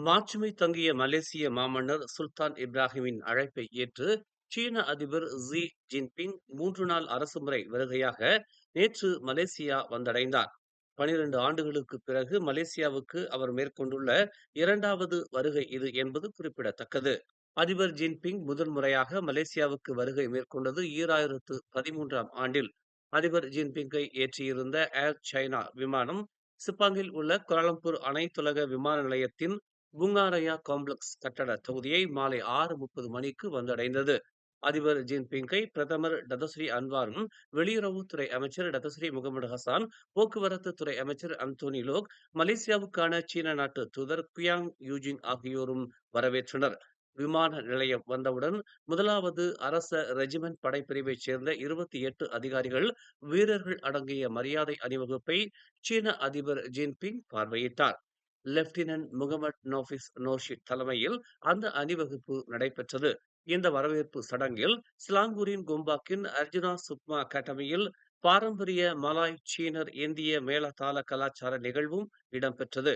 மாட்சிமை தங்கிய மலேசிய மாமன்னர் சுல்தான் இப்ராஹிமின் அழைப்பை ஏற்று சீன அதிபர் ஜி ஜின்பிங் 3 நாள் அரசுமுறை வருகையாக நேற்று மலேசியா வந்தடைந்தார். 12 ஆண்டுகளுக்கு பிறகு மலேசியாவுக்கு அவர் மேற்கொண்டுள்ள இரண்டாவது வருகை இது என்பது குறிப்பிடத்தக்கது. அதிபர் ஜின்பிங் முதன்முறையாக மலேசியாவுக்கு வருகை மேற்கொண்டது 2013ஆம் ஆண்டில். அதிபர் ஜின்பிங்கை ஏற்றியிருந்த ஏர் சைனா விமானம் சிப்பாங்கில் உள்ள கோலாலம்பூர் அனைத்துலக விமான நிலையத்தின் புங்காரயா காம்ப்ளக்ஸ் கட்டட தொகுதியை மாலை 6:30 மணிக்கு வந்தடைந்தது. அதிபர் ஜின்பிங்கை பிரதமர் டதஸ்ரீ அன்வாரும், வெளியுறவுத்துறை அமைச்சர் டதஸ்ரீ முகமது ஹசான், போக்குவரத்து துறை அமைச்சர் அந்தோனி லோக், மலேசியாவுக்கான சீன நாட்டு தூதர் குயாங் யூஜின் ஆகியோரும் வரவேற்றனர். விமான நிலையம் வந்தவுடன் முதலாவது அரச ரெஜிமெண்ட் படைப்பிரிவைச் சேர்ந்த 28 அதிகாரிகள், வீரர்கள் அடங்கிய மரியாதை அணிவகுப்பை சீன அதிபர் ஜின்பிங் பார்வையிட்டார். லெப்டினன்ட் முகமது நோஃபிஸ் நோர்ஷித் தலைமையில் அந்த அணிவகுப்பு நடைபெற்றது. இந்த வரவேற்பு சடங்கில் ஸ்லாங்கூரின் கும்பாக்கின் அர்ஜுனா சுக்மா அகாடமியில் பாரம்பரிய மலாய் சீனர் இந்திய மேளதாள கலாச்சார நிகழ்வும் இடம்பெற்றது.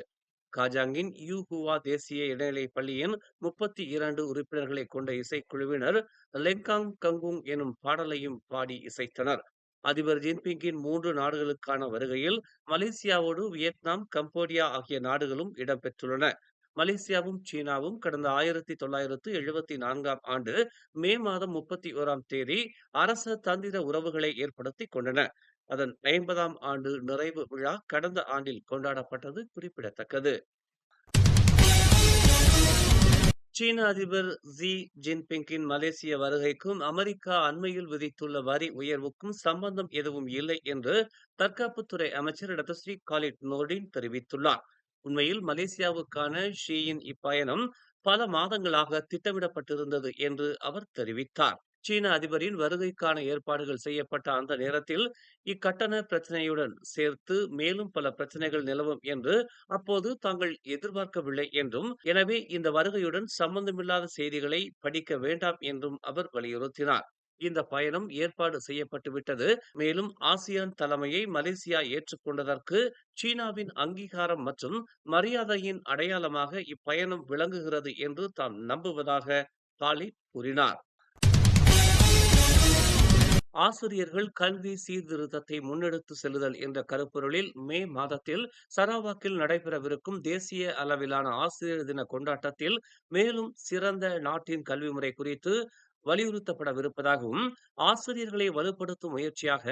காஜாங்கின் யூ ஹுவா தேசிய இடைநிலைப் பள்ளியின் 32 உறுப்பினர்களை கொண்ட இசைக்குழுவினர் லெங்காங் கங்குங் எனும் பாடலையும் பாடி இசைத்தனர். அதிபர் ஜின்பிங்கின் 3 நாடுகளுக்கான வருகையில் மலேசியாவோடு வியட்நாம், கம்போடியா ஆகிய நாடுகளும் இடம்பெற்றுள்ளன. மலேசியாவும் சீனாவும் கடந்த 1974ஆம் ஆண்டு மே மாதம் 31ஆம் தேதி அரச தந்திர உறவுகளை ஏற்படுத்திக் கொண்டன. அதன் 50ஆம் ஆண்டு நிறைவு விழா கடந்த ஆண்டில் கொண்டாடப்பட்டது குறிப்பிடத்தக்கது. சீன அதிபர் ஜி ஜின்பிங்கின் மலேசிய வருகைக்கும் அமெரிக்கா அண்மையில் விதித்துள்ள வரி உயர்வுக்கும் சம்பந்தம் எதுவும் இல்லை என்று தற்காப்புத்துறை அமைச்சர் டத்தஸ்ரீ காலிட் நோர்டின் தெரிவித்துள்ளார். உண்மையில் மலேசியாவுக்கான ஷியின் இப்பயணம் பல மாதங்களாக திட்டமிடப்பட்டிருந்தது என்று அவர் தெரிவித்தார். சீன அதிபரின் வருகைக்கான ஏற்பாடுகள் செய்யப்பட்ட அந்த நேரத்தில் இக்கட்டண பிரச்சனையுடன் சேர்த்து மேலும் பல பிரச்சனைகள் நிலவும் என்று அப்போது தாங்கள் எதிர்பார்க்கவில்லை என்றும், எனவே இந்த வருகையுடன் சம்பந்தமில்லாத செய்திகளை படிக்க வேண்டாம் என்றும் அவர் வலியுறுத்தினார். இந்த பயணம் ஏற்பாடு செய்யப்பட்டு விட்டது. மேலும் ஆசியான் தலைமையை மலேசியா ஏற்றுக்கொண்டதற்கு சீனாவின் அங்கீகாரம் மற்றும் மரியாதையின் அடையாளமாக இப்பயணம் விளங்குகிறது என்று தாம் நம்புவதாக காலித் கூறினார். ஆசிரியர்கள் கல்வி சீர்திருத்தத்தை முன்னெடுத்து செல்லுதல் என்ற கருப்பொருளில் மே மாதத்தில் சரவாக்கில் நடைபெறவிருக்கும் தேசிய அளவிலான ஆசிரியர் தின கொண்டாட்டத்தில் மேலும் சிறந்த நாட்டின் கல்வி முறை குறித்து வலியுறுத்தப்படவிருப்பதாகவும், ஆசிரியர்களை வலுப்படுத்தும் முயற்சியாக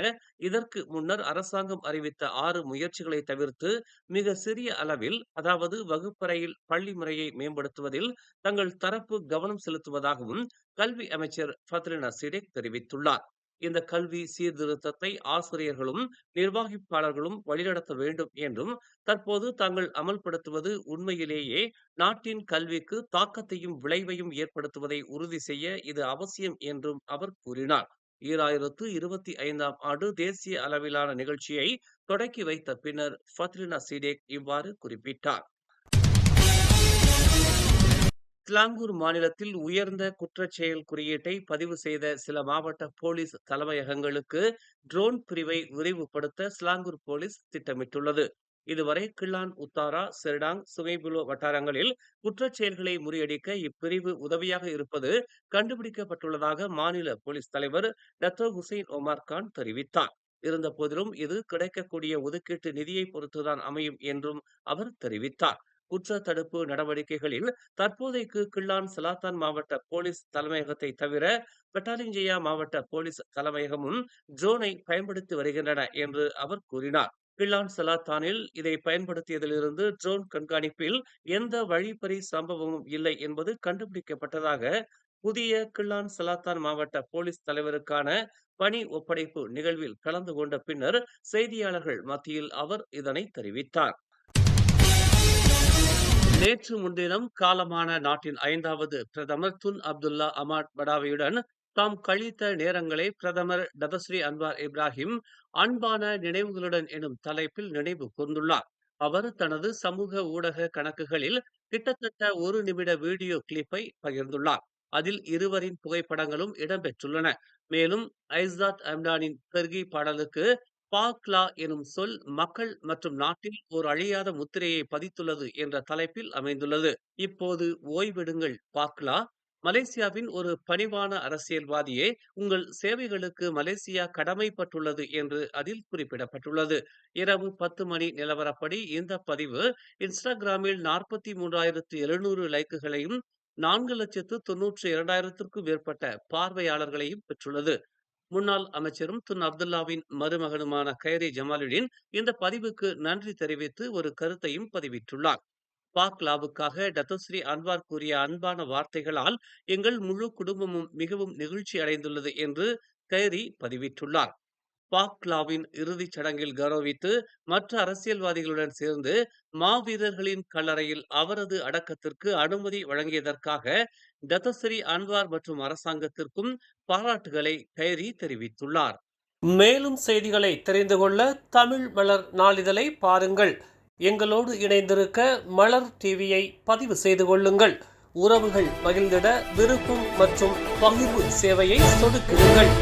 இதற்கு முன்னர் அரசாங்கம் அறிவித்த 6 முயற்சிகளை தவிர்த்து மிக சிறிய அளவில், அதாவது வகுப்பறையில் பள்ளி முறையை மேம்படுத்துவதில் தங்கள் தரப்பு கவனம் செலுத்துவதாகவும் கல்வி அமைச்சர் ஃபத்ரினா சிடேக் தெரிவித்துள்ளார். இந்த கல்வி சீர்திருத்தத்தை ஆசிரியர்களும் நிர்வகிப்பாளர்களும் வழிநடத்த வேண்டும் என்றும், தற்போது தாங்கள் அமல்படுத்துவது உண்மையிலேயே நாட்டின் கல்விக்கு தாக்கத்தையும் விளைவையும் ஏற்படுத்துவதை உறுதி செய்ய இது அவசியம் என்றும் அவர் கூறினார். 2025ஆம் ஆண்டு தேசிய அளவிலான நிகழ்ச்சியை தொடக்கி வைத்த பின்னர் ஃபத்ரினா சிடேக் இவ்வாறு குறிப்பிட்டார். ஸ்லாங்கூர் மாநிலத்தில் உயர்ந்த குற்றச்செயல் குறியீட்டை பதிவு செய்த சில மாவட்ட போலீஸ் தலைமையகங்களுக்கு ட்ரோன் பிரிவை விரிவுபடுத்த ஸ்லாங்கூர் போலீஸ் திட்டமிட்டுள்ளது. இதுவரை கிள்ளான் உத்தாரா, செர்டாங், சுங்கைபுலோ வட்டாரங்களில் குற்றச்செயல்களை முறியடிக்க இப்பிரிவு உதவியாக இருப்பது கண்டுபிடிக்கப்பட்டுள்ளதாக மாநில போலீஸ் தலைவர் டத்தோ ஹுசைன் ஒமார் கான் தெரிவித்தார். இருந்தபோதிலும் இது கிடைக்கக்கூடிய ஒதுக்கீட்டு நிதியை பொறுத்துதான் அமையும் என்றும் அவர் தெரிவித்தார். குற்ற தடுப்பு நடவடிக்கைகளில் தற்போதைக்கு கிள்ளான் செலாத்தான் மாவட்ட போலீஸ் தலைமையகத்தை தவிர பெட்டாலிஞ்சயா மாவட்ட போலீஸ் தலைமையகமும் ட்ரோனை பயன்படுத்தி வருகின்றன என்று அவர் கூறினார். கிள்ளான் செலாத்தானில் இதை பயன்படுத்தியதிலிருந்து ட்ரோன் கண்காணிப்பில் எந்த வழிப்பறி சம்பவமும் இல்லை என்பது கண்டுபிடிக்கப்பட்டதாக புதிய கிள்ளான் செலாத்தான் மாவட்ட போலீஸ் தலைவருக்கான பணி ஒப்படைப்பு நிகழ்வில் கலந்து கொண்ட பின்னர் செய்தியாளர்கள் மத்தியில் அவர் இதனை தெரிவித்தார். நேற்று முன்தினம் காலமான நாட்டின் 5வது பிரதமர் துன் அப்துல்லா அமாட் படாவியுடன் தாம் கழித்த நேரங்களை பிரதமர் டதஸ்ரீ அன்வார் இப்ராஹிம் அன்பான நினைவுகளுடன் எனும் தலைப்பில் நினைவு கூர்ந்துள்ளார். அவர் தனது சமூக ஊடக கணக்குகளில் கிட்டத்தட்ட 1 நிமிட வீடியோ கிளிப்பை பகிர்ந்துள்ளார். அதில் இருவரின் புகைப்படங்களும் இடம்பெற்றுள்ளன. மேலும் ஐசாத் அம்டானின் பெர்கி பாடலுக்கு பாக்லா எனும் சொல் மக்கள் மற்றும் நாட்டில் ஒரு அழியாத முத்திரையை பதித்துள்ளது என்ற தலைப்பில் அமைந்துள்ளது. இப்போது ஓய்வெடுங்கள் பாக்லா. மலேசியாவின் ஒரு பணிவான அரசியல்வாதியே, உங்கள் சேவைகளுக்கு மலேசியா கடமைப்பட்டுள்ளது என்று அதில் குறிப்பிடப்பட்டுள்ளது. இரவு 10 மணி நிலவரப்படி இந்த பதிவு இன்ஸ்டாகிராமில் 43,700 லைக்குகளையும் 4,92,000க்கும் மேற்பட்ட பார்வையாளர்களையும் பெற்றுள்ளது. முன்னாள் அமைச்சரும் துன் அப்துல்லாவின் மருமகனுமான கைரி ஜமாலுddin இந்த பதிவுக்கு நன்றி தெரிவித்து ஒரு கருத்தையும் பதிவிட்டுள்ளார். பாக்லாவுக்காக டத்தோஸ்ரீ அன்வார் கூறிய அன்பான வார்த்தைகளால் எங்கள் முழு குடும்பமும் மிகவும் நெகிழ்ச்சி அடைந்துள்ளது என்று கைரி பதிவிட்டுள்ளார். பாக்லாவின் இறுதிச் சடங்கில் கௌரவித்து மற்ற அரசியல்வாதிகளுடன் சேர்ந்து மாவீரர்களின் கல்லறையில் அவரது அடக்கத்திற்கு அனுமதி வழங்கியதற்காக டத்தோஸ்ரீ அன்வார் மற்றும் அரசாங்கத்திற்கும் பாராட்டுகளை கைரி தெரிவித்துள்ளார். மேலும் செய்திகளை தெரிந்து கொள்ள தமிழ் மலர் நாளிதழை பாருங்கள். எங்களோடு இணைந்திருக்க மலர் டிவியை பதிவு செய்து கொள்ளுங்கள். உறவுகள் மகிழ்ந்திட விருப்பம் மற்றும் பகிர்வு சேவையை சொடுக்கிடுங்கள்.